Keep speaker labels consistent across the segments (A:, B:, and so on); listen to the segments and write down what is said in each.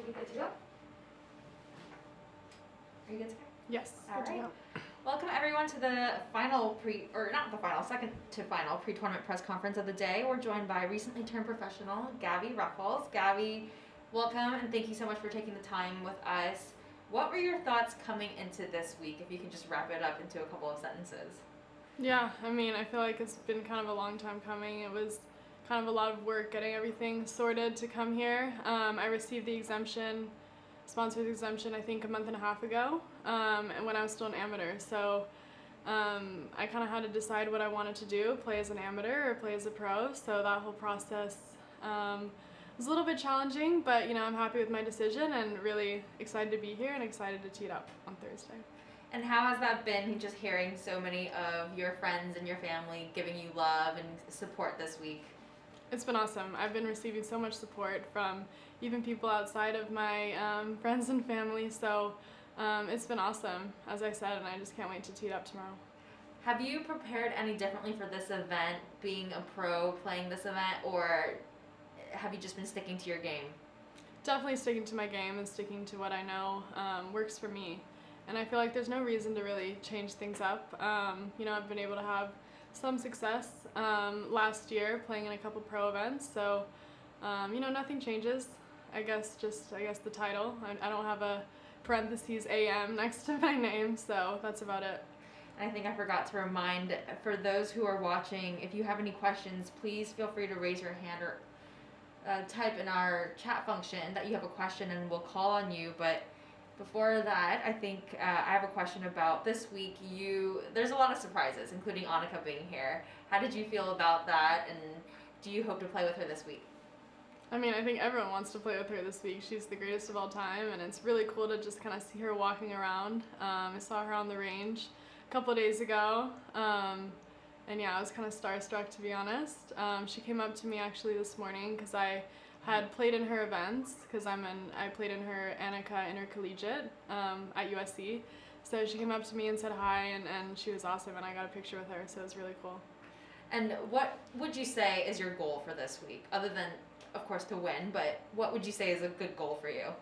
A: should be good to go. Are you good to go?
B: Yes.
A: All right. Welcome everyone to the second to final pre-tournament press conference of the day. We're joined by recently turned professional Gabby Ruffels. Gabby, welcome and thank you so much for taking the time with us. What were your thoughts coming into this week, if you can just wrap it up into a couple of sentences?
B: Yeah, I mean, I feel like it's been kind of a long time coming. It was kind of a lot of work getting everything sorted to come here. I received the exemption, sponsored exemption, I think a month and a half ago, and when I was still an amateur. So I kind of had to decide what I wanted to do, play as an amateur or play as a pro. So that whole process was a little bit challenging, but I'm happy with my decision and really excited to be here and excited to tee it up on Thursday.
A: And how has that been, just hearing so many of your friends and your family giving you love and support this week?
B: It's been awesome. I've been receiving so much support from even people outside of my friends and family, so it's been awesome, as I said, and I just can't wait to tee it up tomorrow.
A: Have you prepared any differently for this event, being a pro playing this event, or have you just been sticking to your game?
B: Definitely sticking to my game and sticking to what I know works for me. And I feel like there's no reason to really change things up. I've been able to have some success last year playing in a couple pro events, so nothing changes. I guess the title. I don't have a parentheses AM next to my name, so that's about it.
A: I think I forgot to remind, for those who are watching, if you have any questions, please feel free to raise your hand or type in our chat function that you have a question and we'll call on you. But before that, I think I have a question about this week. There's a lot of surprises, including Annika being here. How did you feel about that, and do you hope to play with her this week?
B: I mean, I think everyone wants to play with her this week. She's the greatest of all time, and it's really cool to just kind of see her walking around. I saw her on the range a couple of days ago, and yeah, I was kind of starstruck, to be honest. She came up to me actually this morning because I had played in her events, because I played in her Annika Intercollegiate at USC. So she came up to me and said hi, and she was awesome, and I got a picture with her, so it was really cool.
A: And what would you say is your goal for this week, other than, of course, to win, but what would you say is a good goal for you?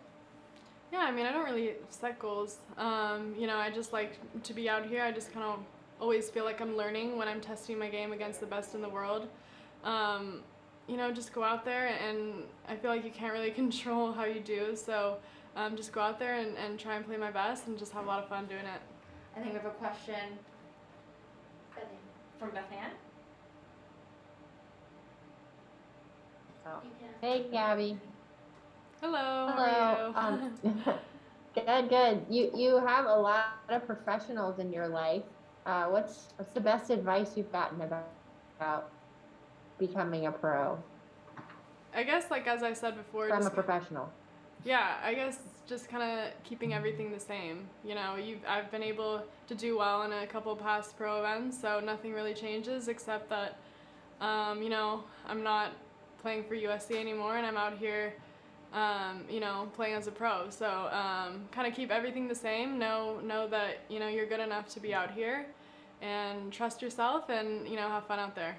B: Yeah, I mean, I don't really set goals. I just like to be out here. I just kind of always feel like I'm learning when I'm testing my game against the best in the world. Just go out there, and I feel like you can't really control how you do, so just go out there and try and play my best and just have a lot of fun doing it.
A: I think we have a question from Beth Ann.
C: Oh. Hey, Gabby.
B: Hello.
C: Hello.
B: How are you?
C: Good. You have a lot of professionals in your life. What's the best advice you've gotten about becoming a pro?
B: I guess, like as I said before,
C: From a professional.
B: Yeah, I guess just kind of keeping everything the same. I've been able to do well in a couple past pro events, so nothing really changes except that, I'm not playing for USC anymore, and I'm out here, playing as a pro. So kind of keep everything the same. Know that you're good enough to be out here, and trust yourself, and have fun out there.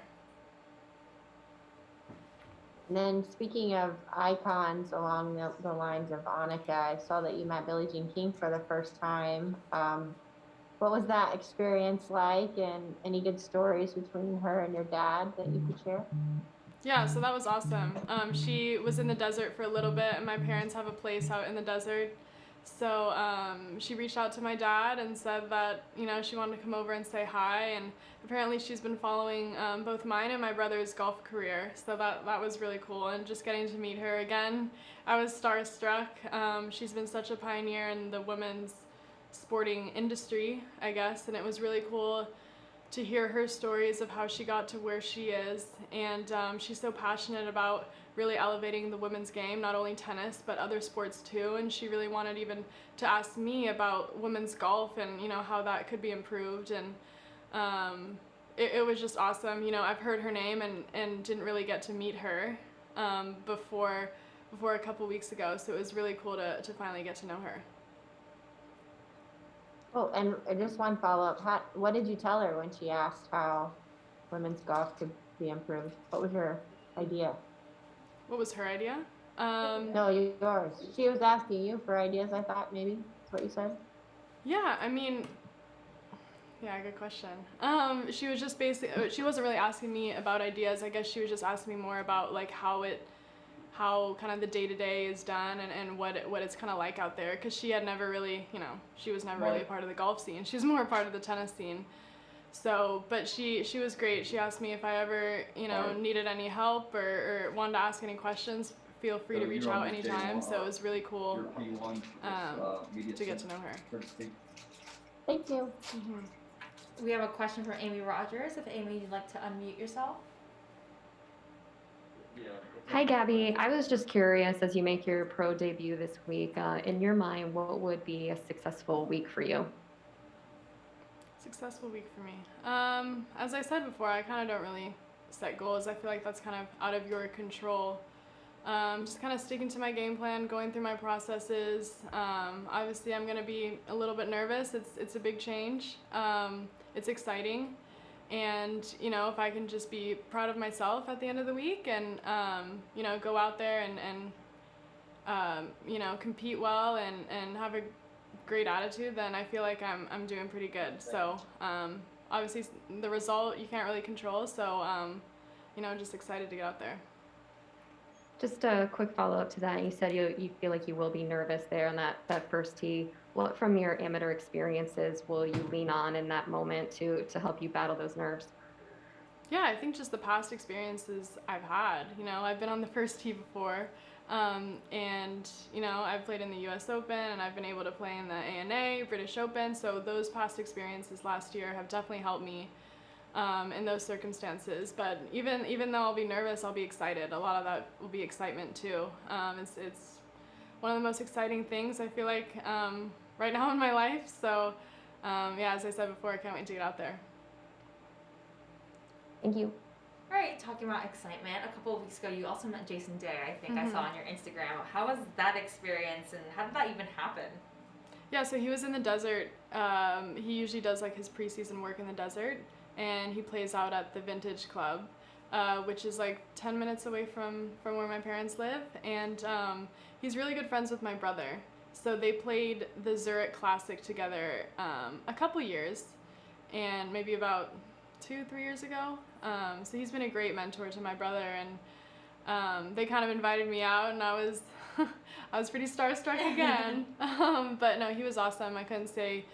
C: And then speaking of icons along the lines of Annika, I saw that you met Billie Jean King for the first time. What was that experience like, and any good stories between her and your dad that you could share?
B: Yeah, so that was awesome. She was in the desert for a little bit, and my parents have a place out in the desert. So she reached out to my dad and said that, she wanted to come over and say hi, and apparently she's been following both mine and my brother's golf career, so that was really cool, and just getting to meet her again, I was starstruck. She's been such a pioneer in the women's sporting industry, I guess, and it was really cool to hear her stories of how she got to where she is, and she's so passionate about really elevating the women's game, not only tennis, but other sports too, and she really wanted even to ask me about women's golf and, how that could be improved, and it was just awesome. I've heard her name and didn't really get to meet her before a couple weeks ago, so it was really cool to finally get to know her.
C: Oh, and just one follow-up. What did you tell her when she asked how women's golf could be improved? What was your idea?
B: What was her idea?
C: No, yours. She was asking you for ideas, I thought, maybe. That's what you said.
B: Yeah, I mean, yeah, good question. She was just basically, she wasn't really asking me about ideas. I guess she was just asking me more about like how kind of the day-to-day is done and what it's kind of like out there, because she had never really, she was never really a part of the golf scene. She's more a part of the tennis scene. So, but she was great. She asked me if I ever, needed any help or wanted to ask any questions, feel free to reach out anytime. So it was really cool to get to know her.
C: Thank you.
B: Mm-hmm.
A: We have a question from Amy Rogers. If Amy, you'd like to unmute yourself.
D: Hi, Gabby. I was just curious, as you make your pro debut this week, in your mind, what would be a successful week for you?
B: Successful week for me. As I said before, I kind of don't really set goals. I feel like that's kind of out of your control. Just kind of sticking to my game plan, going through my processes. Obviously, I'm going to be a little bit nervous. It's a big change. It's exciting. And, if I can just be proud of myself at the end of the week and, go out there and compete well and have a great attitude, then I feel like I'm doing pretty good. So, obviously the result you can't really control. So, just excited to get out there.
D: Just a quick follow-up to that. You said you feel like you will be nervous there on that first tee. What from your amateur experiences will you lean on in that moment to help you battle those nerves?
B: Yeah, I think just the past experiences I've had. I've been on the first tee before, and I've played in the U.S. Open, and I've been able to play in the ANA, British Open. So those past experiences last year have definitely helped me in those circumstances. But even though I'll be nervous, I'll be excited. A lot of that will be excitement too. It's one of the most exciting things I feel like right now in my life. So as I said before, I can't wait to get out there.
C: Thank you.
A: All right, talking about excitement, a couple of weeks ago you also met Jason Day, I think. I saw on your Instagram. How was that experience and how did that even happen?
B: Yeah, so he was in the desert. He usually does like his preseason work in the desert, and he plays out at the Vintage Club, which is like 10 minutes away from where my parents live. And he's really good friends with my brother. So they played the Zurich Classic together a couple years, and maybe about 2-3 years ago. So he's been a great mentor to my brother, and they kind of invited me out, and I was pretty starstruck again. But no, he was awesome. I couldn't say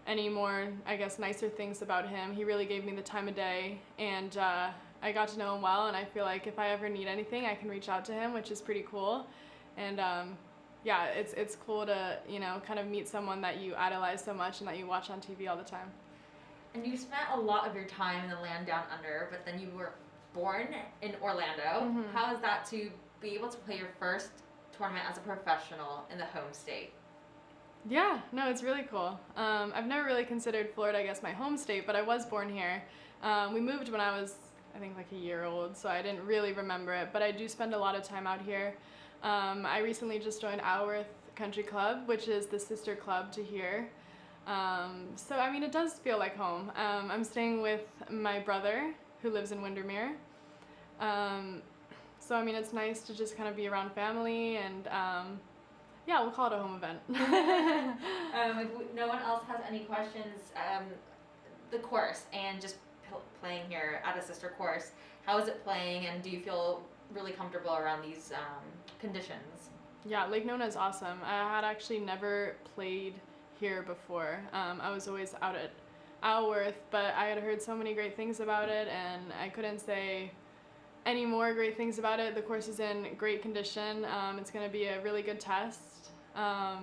B: any more, I guess, nicer things about him. He really gave me the time of day, and I got to know him well, and I feel like if I ever need anything, I can reach out to him, which is pretty cool. And it's cool to, kind of meet someone that you idolize so much and that you watch on TV all the time.
A: And you spent a lot of your time in the land down under, but then you were born in Orlando.
B: Mm-hmm.
A: How is that to be able to play your first tournament as a professional in the home state?
B: Yeah, no, it's really cool. I've never really considered Florida, I guess, my home state, but I was born here. We moved when I was, I think, like a year old, so I didn't really remember it, but I do spend a lot of time out here. I recently just joined Alworth Country Club, which is the sister club to here. So, I mean, it does feel like home. I'm staying with my brother, who lives in Windermere. So, I mean, it's nice to just kind of be around family, and we'll call it a home event.
A: If no one else has any questions, the course and just playing here at a sister course, how is it playing, and do you feel really comfortable around these conditions?
B: Yeah, Lake Nona is awesome. I had actually never played here before. I was always out at Alworth, but I had heard so many great things about it, and I couldn't say any more great things about it. The course is in great condition. It's going to be a really good test. I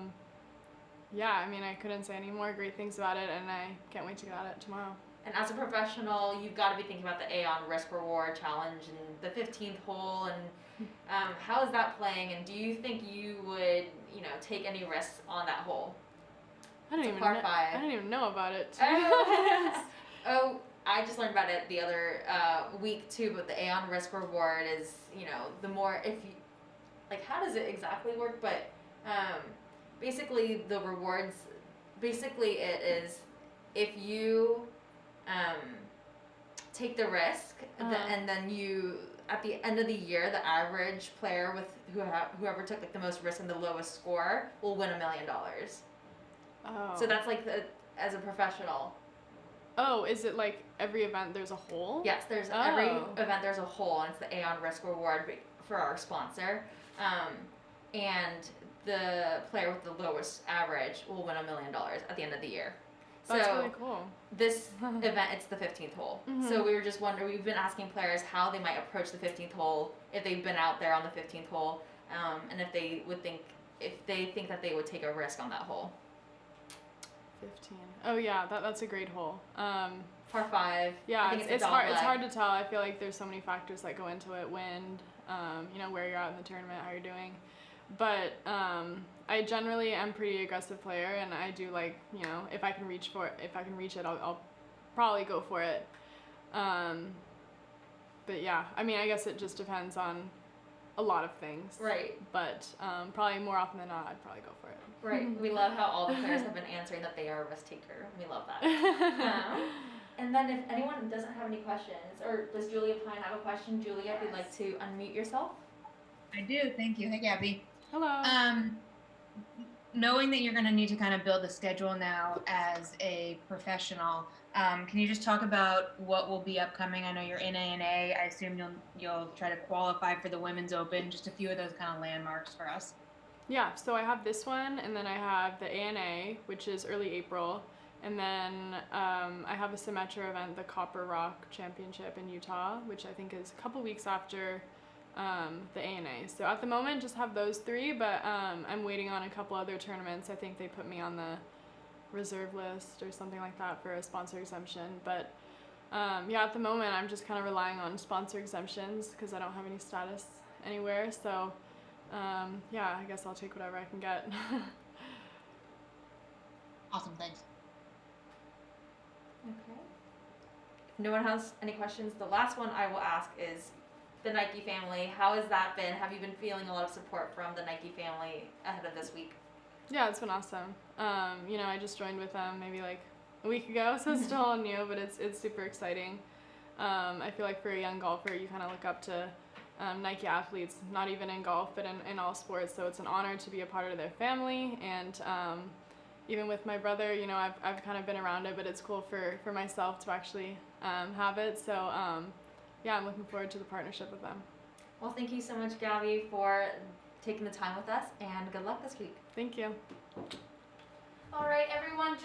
B: mean, I couldn't say any more great things about it, and I can't wait to get at it tomorrow.
A: And as a professional, you've got to be thinking about the Aon Risk Reward Challenge and the 15th hole, and how is that playing, and do you think you would, take any risks on that hole?
B: I don't even know about it.
A: Oh, I just learned about it the other week too, but the Aon Risk Reward is, the more, if you, like, how does it exactly work? But basically the rewards, it is if you take the risk and then you at the end of the year, the average player with whoever took like the most risk and the lowest score will win $1 million.
B: Oh.
A: So that's like as a professional.
B: Oh, is it like every event there's a hole?
A: Yes, there's every event there's a hole, and it's the Aon Risk Reward for our sponsor. And the player with the lowest average will win $1 million at the end of the year.
B: That's
A: so
B: really cool.
A: This event, it's the 15th hole.
B: Mm-hmm.
A: So we were just wondering, we've been asking players how they might approach the 15th hole if they've been out there on the 15th hole, and if they think that they would take a risk on that hole.
B: 15. Oh yeah, that's a great hole.
A: Par 5.
B: Yeah,
A: I think
B: it's hard. It's hard to tell. I feel like there's so many factors that go into it: wind, where you're at in the tournament, how you're doing. But I generally am pretty aggressive player, and I do like, if I can reach it, I'll probably go for it. But yeah, I mean, I guess it just depends on a lot of things.
A: Right.
B: But probably more often than not, I'd probably go for it.
A: Right. We love how all the players have been answering that they are a risk taker. We love that. And then if anyone doesn't have any questions, or does Julia Pine have a question? Julia, if you'd like to unmute yourself.
E: I do. Thank you. Hey, Gabby.
B: Hello.
E: Knowing that you're going to need to kind of build a schedule now as a professional, can you just talk about what will be upcoming? I know you're in ANA. I assume you'll try to qualify for the Women's Open. Just a few of those kind of landmarks for us.
B: Yeah, so I have this one, and then I have the ANA, which is early April, and then I have a Symetra event, the Copper Rock Championship in Utah, which I think is a couple weeks after the ANA. So at the moment, just have those 3, but I'm waiting on a couple other tournaments. I think they put me on the reserve list or something like that for a sponsor exemption. But yeah, at the moment, I'm just kind of relying on sponsor exemptions because I don't have any status anywhere. So yeah, I guess I'll take whatever I can get.
E: Awesome. Thanks.
A: Okay. If no one has any questions, the last one I will ask is the Nike family. How has that been? Have you been feeling a lot of support from the Nike family ahead of this week?
B: Yeah, it's been awesome. I just joined with them maybe like a week ago, so it's still all new, but it's super exciting. I feel like for a young golfer, you kind of look up to Nike athletes, not even in golf, but in all sports. So it's an honor to be a part of their family. And even with my brother, I've kind of been around it, but it's cool for myself to actually have it. So yeah, I'm looking forward to the partnership with them.
A: Well, thank you so much, Gabby, for taking the time with us, and good luck this week.
B: Thank you.
A: All right, everyone,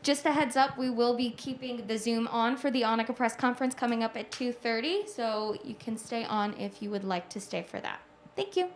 A: just a heads up, we will be keeping the Zoom on for the Annika press conference coming up at 2:30, so you can stay on if you would like to stay for that. Thank you.